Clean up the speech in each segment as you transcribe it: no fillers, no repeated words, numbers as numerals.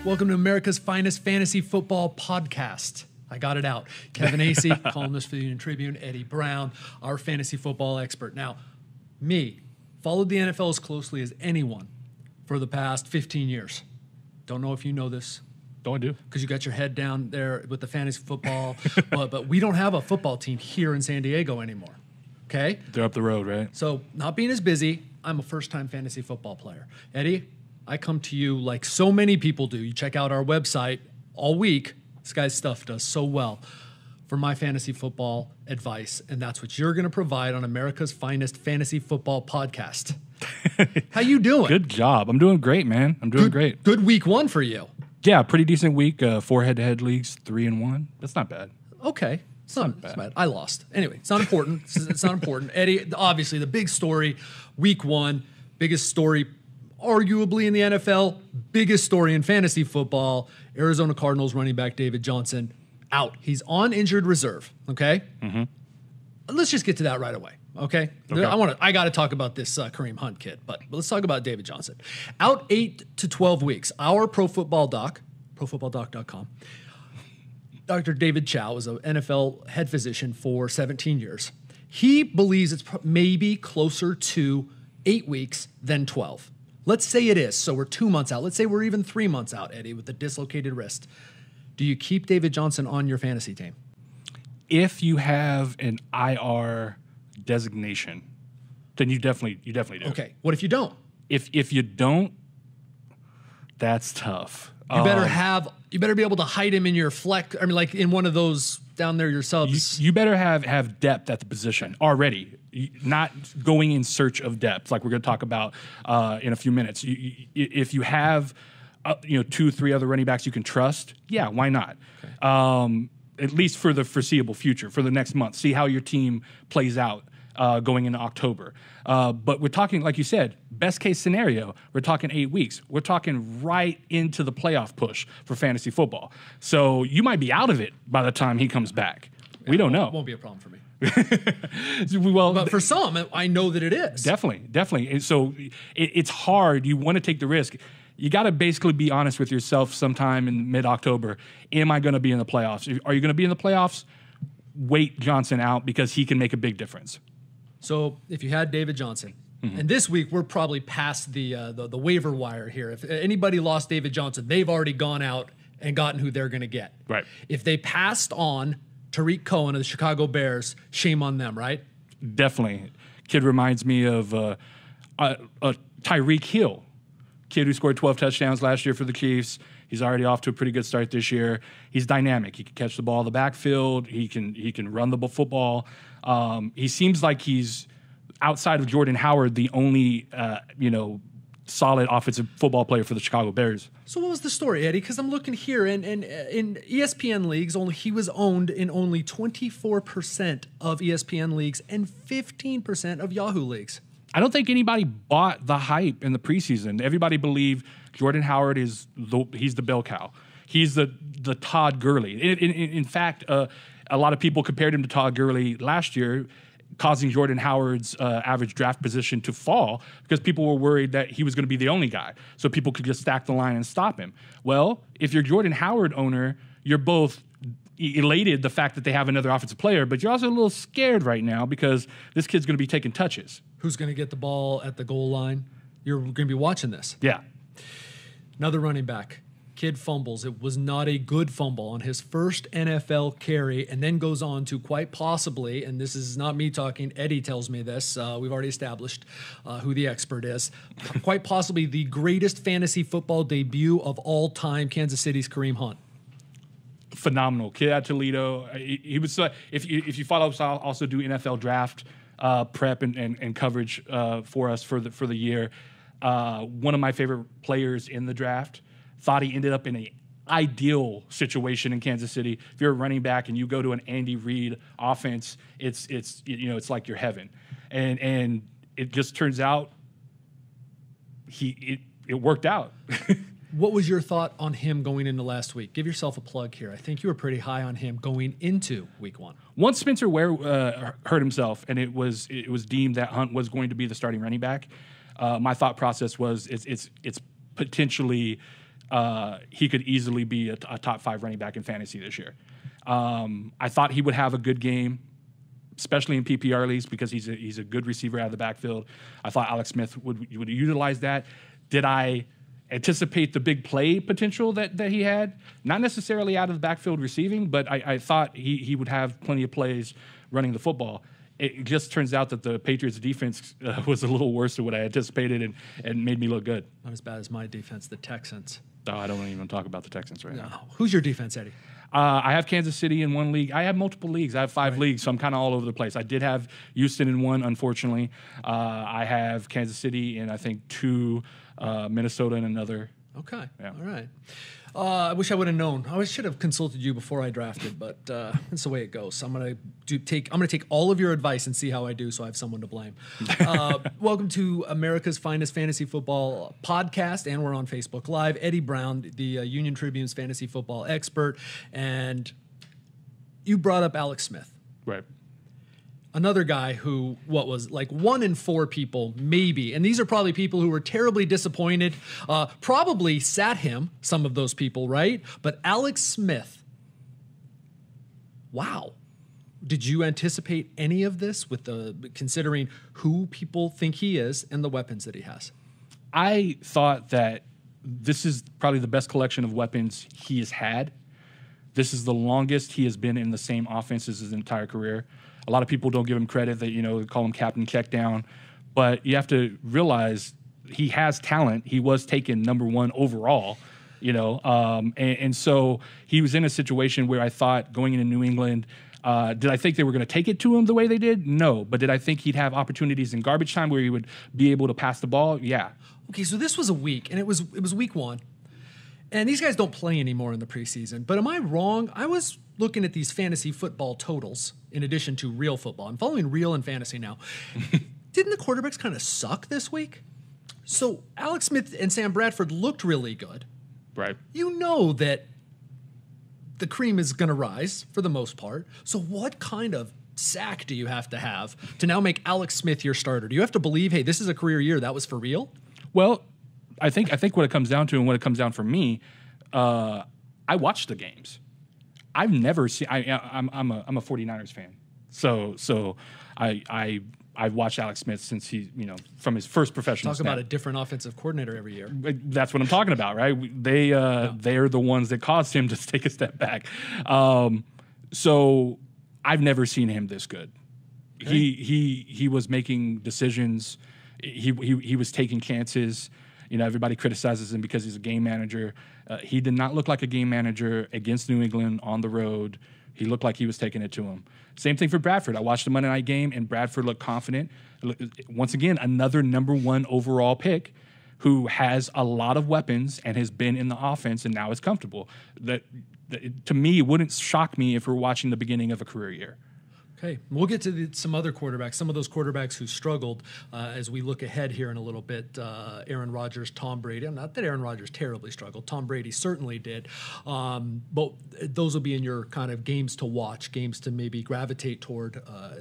Welcome to America's finest fantasy football podcast. I got it out. Kevin Acee, columnist for the Union-Tribune, Eddie Brown, our fantasy football expert. Now, me, followed the NFL as closely as anyone for the past 15 years. Don't know if you know this. Don't I do? Because you got your head down there with the fantasy football. but we don't have a football team here in San Diego anymore. Okay? They're up the road, right? So, not being as busy, I'm a first-time fantasy football player. Eddie, I come to you like so many people do. You check out our website all week. This guy's stuff does so well for my fantasy football advice, and that's what you're going to provide on America's finest fantasy football podcast. How you doing? Good job. I'm doing great, man. I'm doing great. Good week one for you. Yeah, pretty decent week. 4 head-to-head leagues, 3-1. That's not bad. Okay. It's not bad. I lost. Anyway, it's not important. It's not important. Eddie, obviously, the big story, week one, biggest story arguably in the NFL, biggest story in fantasy football, Arizona Cardinals running back David Johnson out. He's on injured reserve, okay? Mm-hmm. Let's just get to that right away, okay? I got to talk about this Kareem Hunt kid, but let's talk about David Johnson. Out 8 to 12 weeks. Our pro football doc, profootballdoc.com, Dr. David Chow is an NFL head physician for 17 years. He believes it's maybe closer to 8 weeks than 12. Let's say it is. So we're 2 months out. Let's say we're even 3 months out, Eddie, with a dislocated wrist. Do you keep David Johnson on your fantasy team? If you have an IR designation, then you definitely do. Okay. What if you don't? If you don't, that's tough. You better be able to hide him in your flex. I mean, like in one of those down there, your subs. You better have depth at the position already, not going in search of depth like we're going to talk about in a few minutes. If you have 2-3 other running backs you can trust, yeah, why not? Okay. At least for the foreseeable future, for the next month. See how your team plays out going into October. But we're talking, like you said, best case scenario, we're talking 8 weeks. We're talking right into the playoff push for fantasy football. So you might be out of it by the time he comes back. We don't know. It won't be a problem for me. Well, but for some, I know that it is. Definitely. And so it's hard. You want to take the risk. You got to basically be honest with yourself sometime in mid-October. Am I going to be in the playoffs? Are you going to be in the playoffs? Wait Johnson out because he can make a big difference. So if you had David Johnson, and this week we're probably past the waiver wire here. If anybody lost David Johnson, they've already gone out and gotten who they're going to get. Right. If they passed on Tariq Cohen of the Chicago Bears, shame on them, right? Definitely. Kid reminds me of Tyreek Hill, kid who scored 12 touchdowns last year for the Chiefs. He's already off to a pretty good start this year. He's dynamic. He can catch the ball in the backfield. He can run the football. He seems like he's, outside of Jordan Howard, the only solid offensive football player for the Chicago Bears. So what was the story, Eddie? Because I'm looking here, and in ESPN leagues, he was owned in only 24% of ESPN leagues and 15% of Yahoo leagues. I don't think anybody bought the hype in the preseason. Everybody believed Jordan Howard he's the bell cow. He's the Todd Gurley. In fact, a lot of people compared him to Todd Gurley last year, causing Jordan Howard's average draft position to fall because people were worried that he was going to be the only guy. So people could just stack the line and stop him. Well, if you're Jordan Howard owner, you're both elated the fact that they have another offensive player, but you're also a little scared right now because this kid's going to be taking touches. Who's going to get the ball at the goal line? You're going to be watching this. Yeah. Another running back. Kid fumbles. It was not a good fumble on his first NFL carry, and then goes on to quite possibly, and this is not me talking, Eddie tells me this, we've already established who the expert is, quite possibly the greatest fantasy football debut of all time, Kansas City's Kareem Hunt. Phenomenal kid at Toledo. He was if you follow us, I'll also do NFL draft prep and coverage for us for the year. One of my favorite players in the draft. Thought he ended up in an ideal situation in Kansas City. If you're a running back and you go to an Andy Reid offense, it's like your heaven, and it just turns out it worked out. What was your thought on him going into last week? Give yourself a plug here. I think you were pretty high on him going into week one. Once Spencer Ware hurt himself, and it was deemed that Hunt was going to be the starting running back, my thought process was it's potentially he could easily be a top 5 running back in fantasy this year. I thought he would have a good game, especially in PPR leagues, because he's a good receiver out of the backfield. I thought Alex Smith would utilize that. Did I anticipate the big play potential that he had? Not necessarily out of the backfield receiving, but I thought he would have plenty of plays running the football. It just turns out that the Patriots' defense was a little worse than what I anticipated and made me look good. Not as bad as my defense, the Texans. Oh, I don't even talk about the Texans right now. Who's your defense, Eddie? I have Kansas City in one league. I have multiple leagues. I have 5 leagues, so I'm kind of all over the place. I did have Houston in one, unfortunately. I have Kansas City in, I think, 2, Minnesota in another. Okay. Yeah. All right. I wish I would have known. I should have consulted you before I drafted, but that's the way it goes. So I'm gonna take all of your advice and see how I do, so I have someone to blame. Welcome to America's Finest Fantasy Football podcast, and we're on Facebook Live. Eddie Brown, the Union-Tribune's fantasy football expert, and you brought up Alex Smith. Right. Another guy who, what was like 1 in 4 people, maybe, and these are probably people who were terribly disappointed, probably sat him, some of those people, right? But Alex Smith, wow. Did you anticipate any of this considering who people think he is and the weapons that he has? I thought that this is probably the best collection of weapons he has had. This is the longest he has been in the same offense as his entire career. A lot of people don't give him credit that, they call him Captain Checkdown. But you have to realize he has talent. He was taken number 1 overall, and so he was in a situation where I thought going into New England, did I think they were going to take it to him the way they did? No. But did I think he'd have opportunities in garbage time where he would be able to pass the ball? Yeah. Okay, so this was a week, and it was week 1. And these guys don't play anymore in the preseason. But am I wrong? I was looking at these fantasy football totals in addition to real football. I'm following real and fantasy now. Didn't the quarterbacks kind of suck this week? So Alex Smith and Sam Bradford looked really good. Right. You know that the cream is going to rise for the most part. So what kind of sack do you have to now make Alex Smith your starter? Do you have to believe, hey, this is a career year, that was for real? Well, I think what it comes down to, and what it comes down for me, I watch the games. I've never seen. I'm a 49ers fan, so I've watched Alex Smith since from his first professional. Talk about a different offensive coordinator every year. That's what I'm talking about, right? They are the ones that caused him to take a step back. So I've never seen him this good. Okay. He was making decisions. He was taking chances. Everybody criticizes him because he's a game manager. He did not look like a game manager against New England on the road. He looked like he was taking it to him. Same thing for Bradford. I watched the Monday night game, and Bradford looked confident. Once again, another number 1 overall pick who has a lot of weapons and has been in the offense and now is comfortable. That to me, it wouldn't shock me if we're watching the beginning of a career year. Okay, we'll get to some other quarterbacks, some of those quarterbacks who struggled as we look ahead here in a little bit. Aaron Rodgers, Tom Brady. Not that Aaron Rodgers terribly struggled. Tom Brady certainly did. But those will be in your kind of games to watch, games to maybe gravitate toward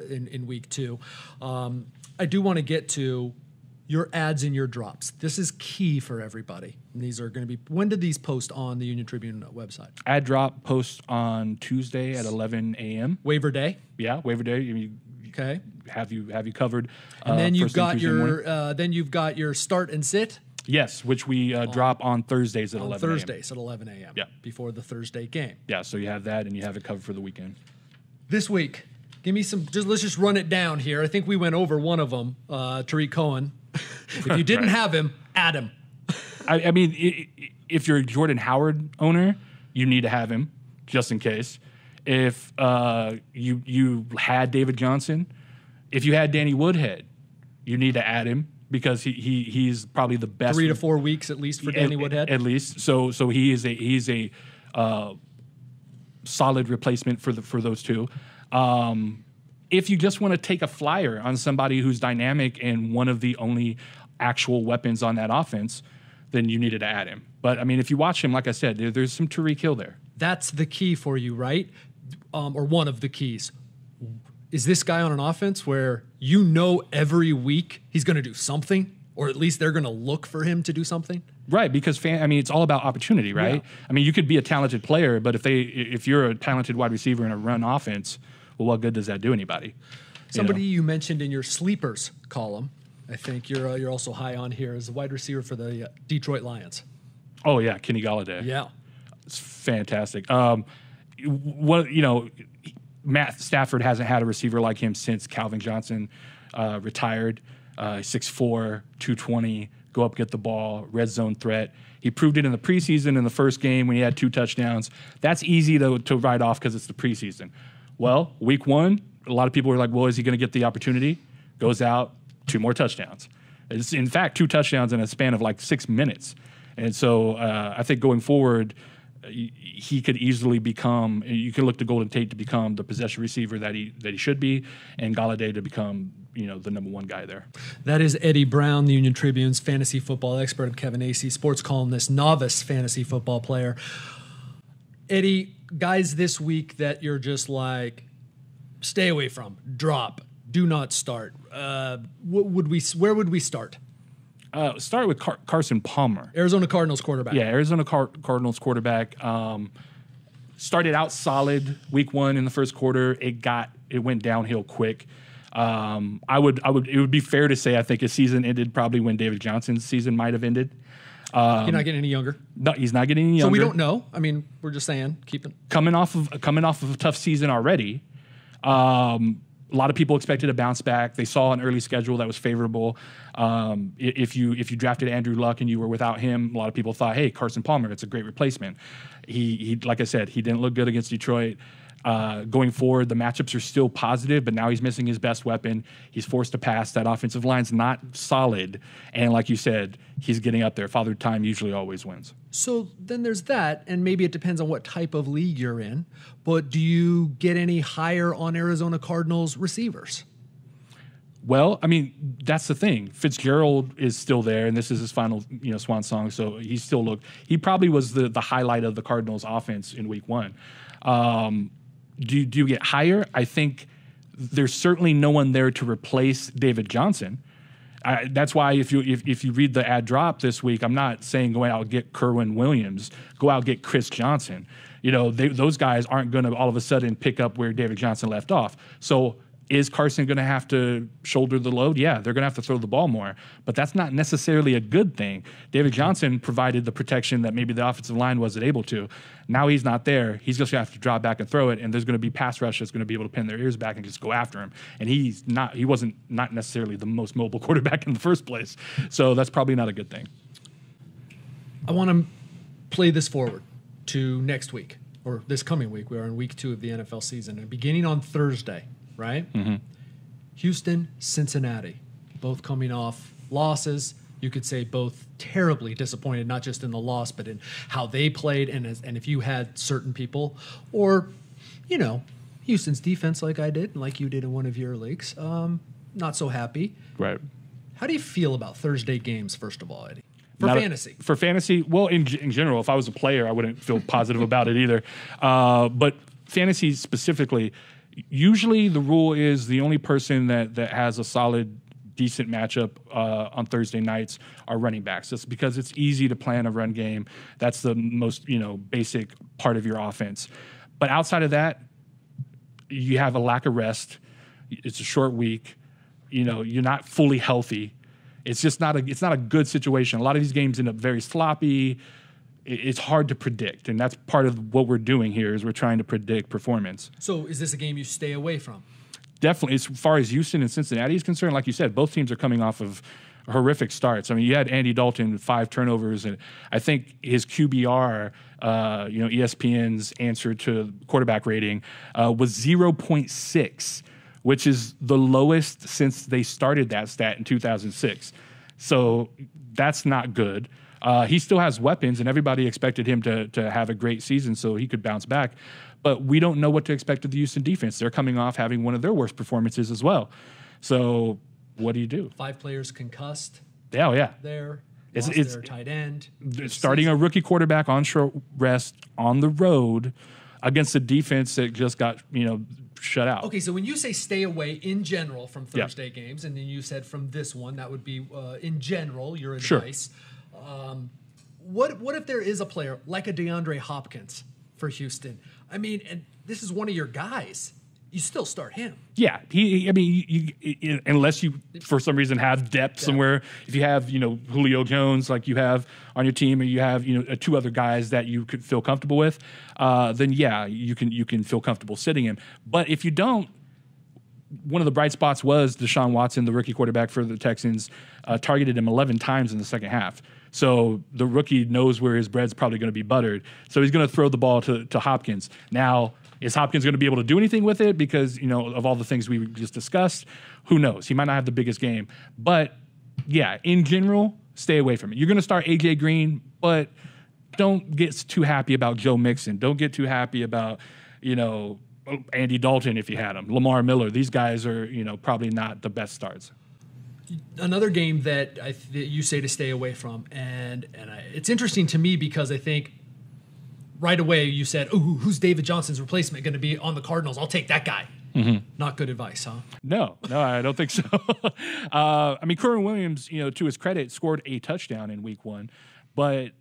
in week 2. I do want to get to your ads and your drops. This is key for everybody. And these are going to be, when did these post on the Union-Tribune website? Ad drop posts on Tuesday at 11 a.m. Waiver day? Yeah, waiver day. Okay. Have you covered? And then you've got your start and sit. Yes, which we drop on Thursdays at 11 a.m. Thursdays at 11 a.m. Yeah. Before the Thursday game. Yeah, so you have that and you have it covered for the weekend. This week, give me some, let's just run it down here. I think we went over one of them, Tariq Cohen. If you didn't have him, add him. I mean, if you're a Jordan Howard owner, you need to have him just in case. If you had David Johnson, if you had Danny Woodhead, you need to add him because he's probably the best. 3 to 4 weeks at least for Danny Woodhead. At least, so he's a solid replacement for those two. If you just want to take a flyer on somebody who's dynamic and one of the only actual weapons on that offense, then you needed to add him. But, I mean, if you watch him, like I said, there's some Tariq Hill there. That's the key for you, right? Or one of the keys. Is this guy on an offense where every week he's going to do something? or at least they're going to look for him to do something. Right, because it's all about opportunity, right? Yeah. I mean, you could be a talented player, but if you're a talented wide receiver in a run offense, well, what good does that do anybody? Somebody you mentioned in your sleepers column, I think you're also high on here, as a wide receiver for the Detroit Lions. Oh yeah, Kenny Golladay. Yeah, it's fantastic. Matt Stafford hasn't had a receiver like him since Calvin Johnson retired. 6'4", 220. Go up, get the ball, red zone threat. He proved it in the preseason in the first game when he had 2 touchdowns. That's easy to write off because it's the preseason. Well, week 1, a lot of people were like, well, is he going to get the opportunity? Goes out, 2 more touchdowns. It's, in fact, 2 touchdowns in a span of like 6 minutes. And so I think going forward, he could easily become, you can look to Golden Tate to become the possession receiver that he should be, and Golladay to become, the number 1 guy there. That is Eddie Brown, the Union-Tribune's fantasy football expert. I'm Kevin Acee, sports columnist, novice fantasy football player. Eddie, guys this week that you're just like, stay away from, drop, do not start. Where would we start? Start with Carson Palmer. Arizona Cardinals quarterback. Yeah, Arizona Cardinals quarterback. Started out solid week 1 in the first quarter. It went downhill quick. It would be fair to say I think his season ended probably when David Johnson's season might have ended. He's not getting any younger. No, he's not getting any younger. So we don't know. I mean, we're just saying, coming off of a tough season already. A lot of people expected a bounce back. They saw an early schedule that was favorable. If you drafted Andrew Luck and you were without him, a lot of people thought, hey, Carson Palmer, it's a great replacement. He like I said, he didn't look good against Detroit. Going forward, the matchups are still positive, but now he's missing his best weapon. He's forced to pass. That offensive line's not solid. And like you said, he's getting up there. Father Time usually always wins. So then there's that, and maybe it depends on what type of league you're in. But do you get any higher on Arizona Cardinals receivers? Well, that's the thing. Fitzgerald is still there, and this is his final, swan song. So he probably was the highlight of the Cardinals offense in week 1. Do you get higher? I think there's certainly no one there to replace David Johnson. That's why if you read the ad drop this week, I'm not saying go out and get Kerwin Williams. Go out and get Chris Johnson. Those guys aren't going to all of a sudden pick up where David Johnson left off. So is Carson going to have to shoulder the load? Yeah, they're going to have to throw the ball more. But that's not necessarily a good thing. David Johnson provided the protection that maybe the offensive line wasn't able to. Now he's not there. He's just going to have to drop back and throw it, and there's going to be pass rush that's going to be able to pin their ears back and just go after him. And he wasn't necessarily the most mobile quarterback in the first place. So that's probably not a good thing. I want to play this forward to next week, or this coming week. We are in week 2 of the NFL season, and beginning on Thursday, right? Mm-hmm. Houston, Cincinnati, both coming off losses. You could say both terribly disappointed, not just in the loss, but in how they played, and if you had certain people, or Houston's defense, like I did, and like you did in one of your leagues, not so happy. Right. How do you feel about Thursday games, first of all, Eddie? For fantasy, well, in general, if I was a player, I wouldn't feel positive about it either. But fantasy specifically. Usually the rule is the only person that has a solid, decent matchup on Thursday nights are running backs. That's because it's easy to plan a run game. That's the most, basic part of your offense. But outside of that, you have a lack of rest. It's a short week. You're not fully healthy. It's just not a good situation. A lot of these games end up very sloppy. It's hard to predict, and that's part of what we're doing here is we're trying to predict performance. So is this a game you stay away from? Definitely. As far as Houston and Cincinnati is concerned, like you said, both teams are coming off of horrific starts. You had Andy Dalton with 5 turnovers, and I think his QBR, ESPN's answer to quarterback rating, was 0.6, which is the lowest since they started that stat in 2006. So that's not good. He still has weapons, and everybody expected him to have a great season so he could bounce back. But we don't know what to expect of the Houston defense. They're coming off having one of their worst performances as well. So what do you do? 5 players concussed. Oh, yeah. It's their tight end. Starting a rookie quarterback on short rest on the road against a defense that just got, shut out. Okay, so when you say stay away in general from Thursday games, and then you said from this one, that would be in general your advice. Sure. What if there is a player like a DeAndre Hopkins for Houston? I mean, and this is one of your guys. You still start him. Yeah, unless you for some reason have depth somewhere. If you have Julio Jones like you have on your team, or you have two other guys that you could feel comfortable with, then you can feel comfortable sitting him. But if you don't, one of the bright spots was Deshaun Watson, the rookie quarterback for the Texans, targeted him 11 times in the second half. So the rookie knows where his bread's probably going to be buttered. So he's going to throw the ball to Hopkins. Now, is Hopkins going to be able to do anything with it because, of all the things we just discussed? Who knows? He might not have the biggest game. But, in general, stay away from it. You're going to start A.J. Green, but don't get too happy about Joe Mixon. Don't get too happy about, Andy Dalton if you had him. Lamar Miller. These guys are, probably not the best starts. Another game that you say to stay away from, and it's interesting to me because I think right away you said, "Ooh, who's David Johnson's replacement going to be on the Cardinals? I'll take that guy." Mm-hmm. Not good advice, huh? No, I don't think so. Kerwin Williams, to his credit, scored a touchdown in Week 1, but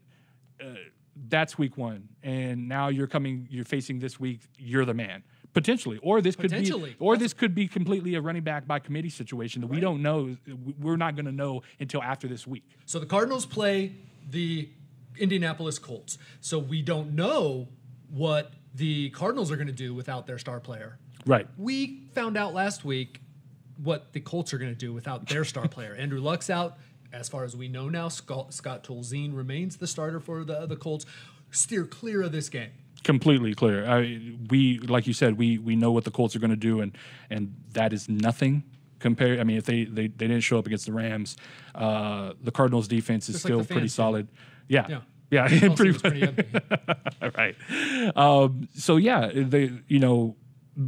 that's Week 1, and now you're facing this week. You're the man. Potentially, or this could be completely a running back by committee situation that we don't know. We're not going to know until after this week. So the Cardinals play the Indianapolis Colts. So we don't know what the Cardinals are going to do without their star player. Right. We found out last week what the Colts are going to do without their star player. Andrew Luck's out. As far as we know now, Scott Tolzien remains the starter for the Colts. Steer clear of this game. Completely clear. Like you said, we know what the Colts are going to do, and that is nothing compared. If they didn't show up against the Rams, the Cardinals' defense is just still pretty solid. Yeah. Pretty right.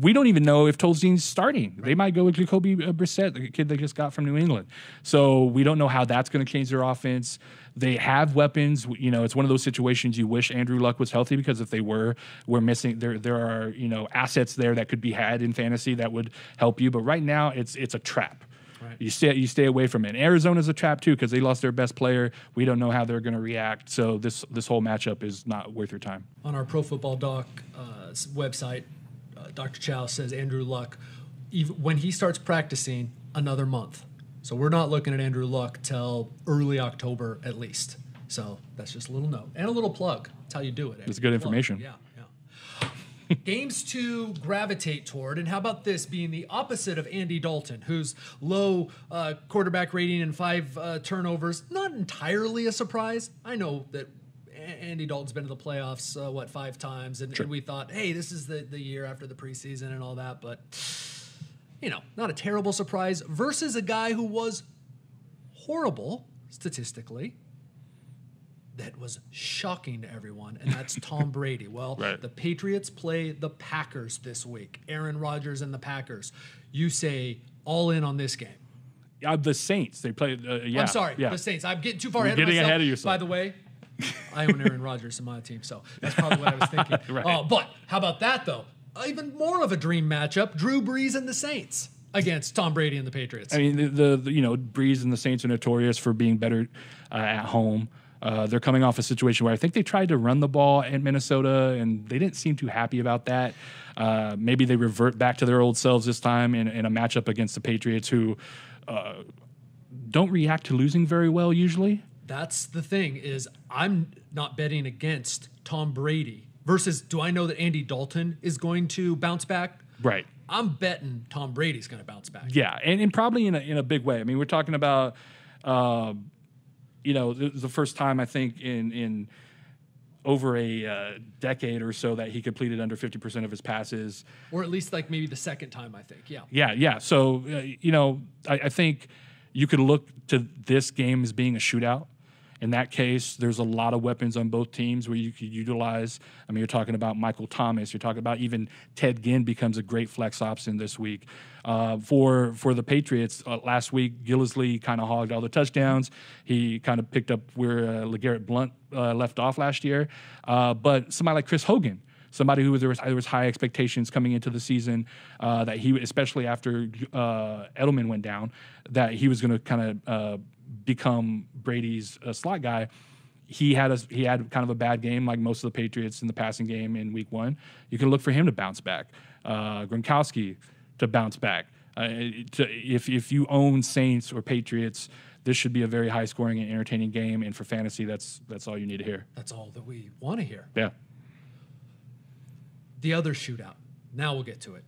We don't even know if Tolzien's starting. Right. They might go with Jacoby Brissett, the kid they just got from New England. So we don't know how that's going to change their offense. They have weapons. It's one of those situations you wish Andrew Luck was healthy, because if they we're missing. There are assets there that could be had in fantasy that would help you. But right now it's a trap. Right. You stay away from it. And Arizona's a trap too, because they lost their best player. We don't know how they're going to react. So this whole matchup is not worth your time. On our Pro Football Doc website, Dr. Chow says Andrew Luck, when he starts practicing, another month. So we're not looking at Andrew Luck till early October at least. So that's just a little note and a little plug. That's how you do it. It's good information. Yeah. Games to gravitate toward, and how about this being the opposite of Andy Dalton, whose low quarterback rating and 5 turnovers, not entirely a surprise. I know that Andy Dalton's been to the playoffs, 5 times, and we thought, hey, this is the year after the preseason and all that, but not a terrible surprise, versus a guy who was horrible statistically, that was shocking to everyone, and that's Tom Brady. Well, right. The Patriots play the Packers this week. Aaron Rodgers and the Packers. You say all in on this game. The Saints. They play. I'm sorry, the Saints. I'm getting too far ahead of myself. Ahead of yourself. By the way, I own Aaron Rodgers in my team, so that's probably what I was thinking. Right. But how about that, though? Even more of a dream matchup, Drew Brees and the Saints against Tom Brady and the Patriots. The Brees and the Saints are notorious for being better at home. They're coming off a situation where I think they tried to run the ball in Minnesota, and they didn't seem too happy about that. Maybe they revert back to their old selves this time in a matchup against the Patriots, who don't react to losing very well usually. That's the thing, is I'm not betting against Tom Brady versus, do I know that Andy Dalton is going to bounce back? Right. I'm betting Tom Brady's going to bounce back. Yeah, and probably in a big way. We're talking about, it was the first time I think in over a decade or so that he completed under 50% of his passes. Or at least maybe the second time, I think. Yeah. Yeah. So, I think you could look to this game as being a shootout. In that case, there's a lot of weapons on both teams where you could utilize. You're talking about Michael Thomas. You're talking about even Ted Ginn becomes a great flex option this week. For the Patriots, last week, Gillislee kind of hogged all the touchdowns. He kind of picked up where LeGarrette Blount left off last year. But somebody like Chris Hogan, somebody who there was high expectations coming into the season that he, especially after Edelman went down, that he was going to kind of become Brady's slot guy. He had kind of a bad game, like most of the Patriots in the passing game in Week 1. You can look for him to bounce back. Gronkowski to bounce back. If you own Saints or Patriots, this should be a very high-scoring and entertaining game. And for fantasy, that's all you need to hear. That's all that we want to hear. Yeah. The other shootout. Now we'll get to it.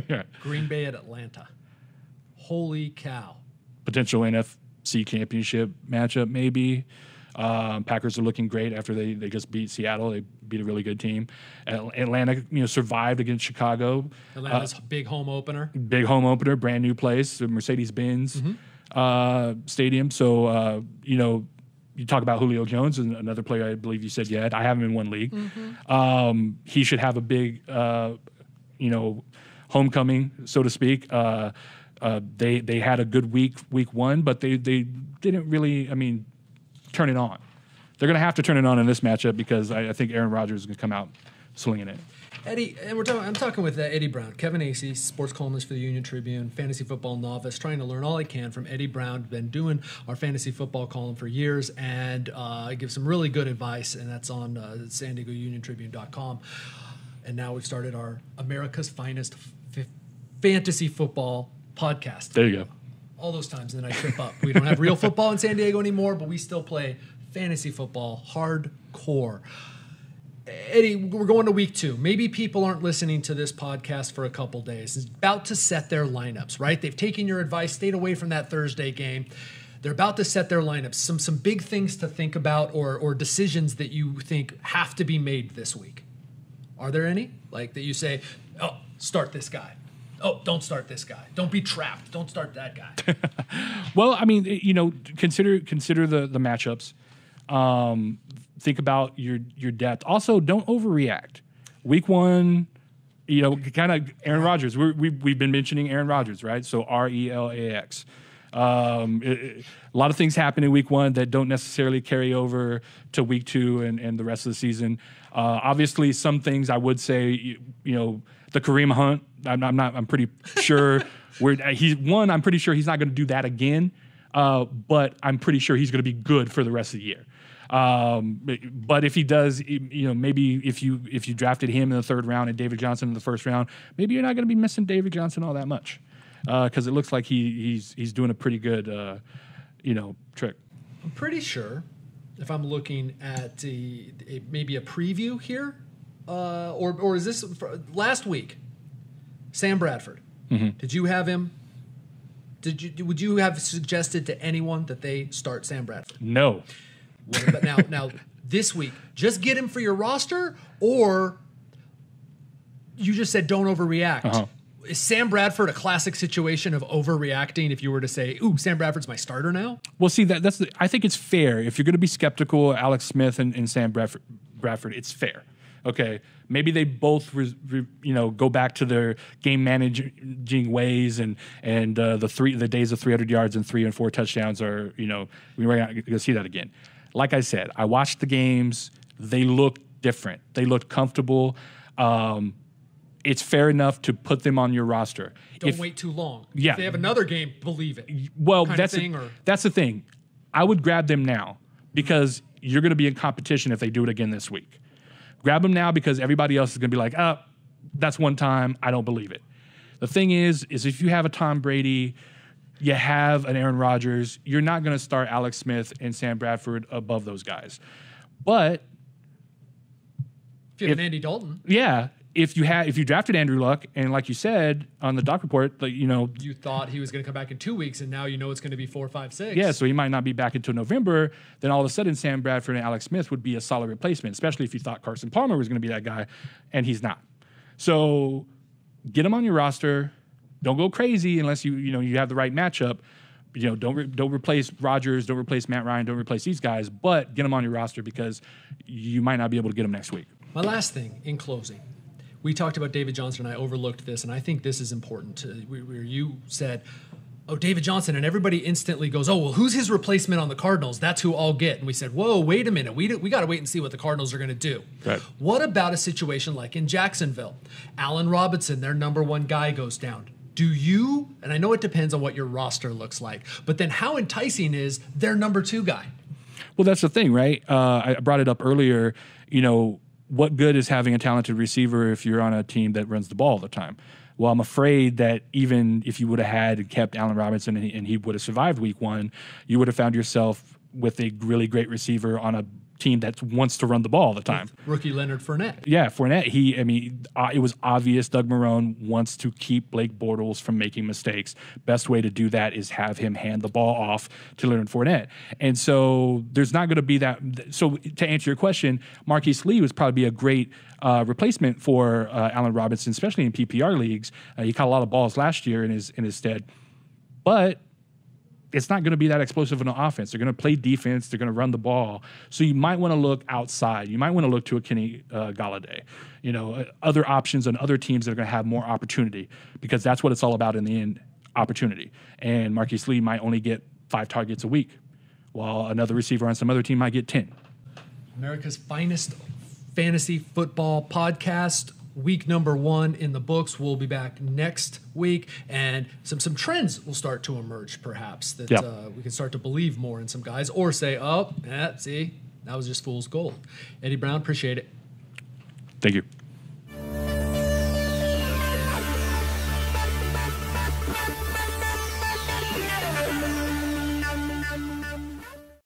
Yeah. Green Bay at Atlanta. Holy cow. Potential NFC championship matchup, maybe. Packers are looking great after they just beat Seattle. They beat a really good team. Atlanta, survived against Chicago. Atlanta's big home opener. Big home opener, brand new place, Mercedes-Benz stadium. So, you talk about Julio Jones, another player I believe you said you had. I have him in one league. He should have a big, homecoming, so to speak. They had a good week 1, but they didn't really, turn it on. They're going to have to turn it on in this matchup because I think Aaron Rodgers is going to come out swinging it. Eddie, and I'm talking with Eddie Brown, Kevin Acee, sports columnist for the Union-Tribune, fantasy football novice, trying to learn all I can from Eddie Brown. Been doing our fantasy football column for years, and I give some really good advice, and that's on San Diego Union-Tribune.com. And now we've started our America's Finest Fantasy Football podcast. There you go. All those times, and then I trip up. We don't have real football in San Diego anymore, but we still play fantasy football hardcore. Eddie, we're going to week 2. Maybe people aren't listening to this podcast for a couple days. It's about to set their lineups, right? They've taken your advice, stayed away from that Thursday game. They're about to set their lineups. Some big things to think about or decisions that you think have to be made this week. Are there any? Like that you say, oh, start this guy. Oh, don't start this guy. Don't be trapped. Don't start that guy. Well, consider the matchups. Think about your depth. Also, don't overreact. Week 1, kind of Aaron Rodgers. We've been mentioning Aaron Rodgers, right? So RELAX. A lot of things happen in Week 1 that don't necessarily carry over to Week 2 and the rest of the season. Obviously, some things I would say, the Kareem Hunt. I'm pretty sure I'm pretty sure he's not going to do that again. But I'm pretty sure he's going to be good for the rest of the year. But if he does, maybe if you drafted him in the 3rd round and David Johnson in the 1st round, maybe you're not going to be missing David Johnson all that much. Because it looks like he's doing a pretty good, trick. I'm pretty sure if I'm looking at maybe a preview here, or is this last week? Sam Bradford. Mm-hmm. Did you have him? Would you have suggested to anyone that they start Sam Bradford? No. What about now this week? Just get him for your roster, or you just said don't overreact. Uh-huh. Is Sam Bradford a classic situation of overreacting if you were to say, ooh, Sam Bradford's my starter now? Well, see, I think it's fair. If you're going to be skeptical, Alex Smith and Sam Bradford, it's fair. Okay, maybe they both go back to their game managing ways, and the days of 300 yards and 3 and 4 touchdowns are we're not going to see that again. Like I said, I watched the games. They looked different. They looked comfortable. It's fair enough to put them on your roster. Don't wait too long. Yeah. If they have another game, believe it. Well, that's the thing. I would grab them now because you're going to be in competition if they do it again this week. Grab them now because everybody else is going to be like, that's one time. I don't believe it. The thing is if you have a Tom Brady, you have an Aaron Rodgers, you're not going to start Alex Smith and Sam Bradford above those guys. But if you have an Andy Dalton. Yeah. If you drafted Andrew Luck, and like you said on the doc report, you thought he was going to come back in 2 weeks, and now it's going to be 4, 5, 6. Yeah, so he might not be back until November. Then all of a sudden, Sam Bradford and Alex Smith would be a solid replacement, especially if you thought Carson Palmer was going to be that guy, and he's not. So get him on your roster. Don't go crazy unless you have the right matchup. Don't replace Rodgers, don't replace Matt Ryan, don't replace these guys, but get them on your roster because you might not be able to get them next week. My last thing in closing. We talked about David Johnson, and I overlooked this, and I think this is important. Where you said, oh, David Johnson. And everybody instantly goes, oh, well, who's his replacement on the Cardinals? That's who I'll get. And we said, whoa, wait a minute. We got to wait and see what the Cardinals are going to do. Right. What about a situation like in Jacksonville? Allen Robinson, their number one guy, goes down. Do you, and I know it depends on what your roster looks like, but then how enticing is their number two guy? Well, that's the thing, right? I brought it up earlier. You know, what good is having a talented receiver if you're on a team that runs the ball all the time? Well, I'm afraid that even if you would have had and kept Allen Robinson and he would have survived week one, you would have found yourself with a really great receiver on a team that wants to run the ball all the time. Rookie Leonard Fournette. Yeah, Fournette. It was obvious Doug Marrone wants to keep Blake Bortles from making mistakes. Best way to do that is have him hand the ball off to Leonard Fournette. And so there's not going to be that. So to answer your question, Marquise Lee would probably be a great replacement for Allen Robinson, especially in PPR leagues. He caught a lot of balls last year in his stead, but it's not going to be that explosive in the offense. They're going to play defense. They're going to run the ball. So you might want to look outside. You might want to look to a Kenny Galladay, other options on other teams that are going to have more opportunity, because that's what it's all about in the end, opportunity. And Marquise Lee might only get 5 targets a week, while another receiver on some other team might get 10. America's finest fantasy football podcast. Week number 1 in the books. We'll be back next week, and some trends will start to emerge, perhaps, that we can start to believe more in some guys, or say, see, that was just fool's gold. Eddie Brown, appreciate it. Thank you.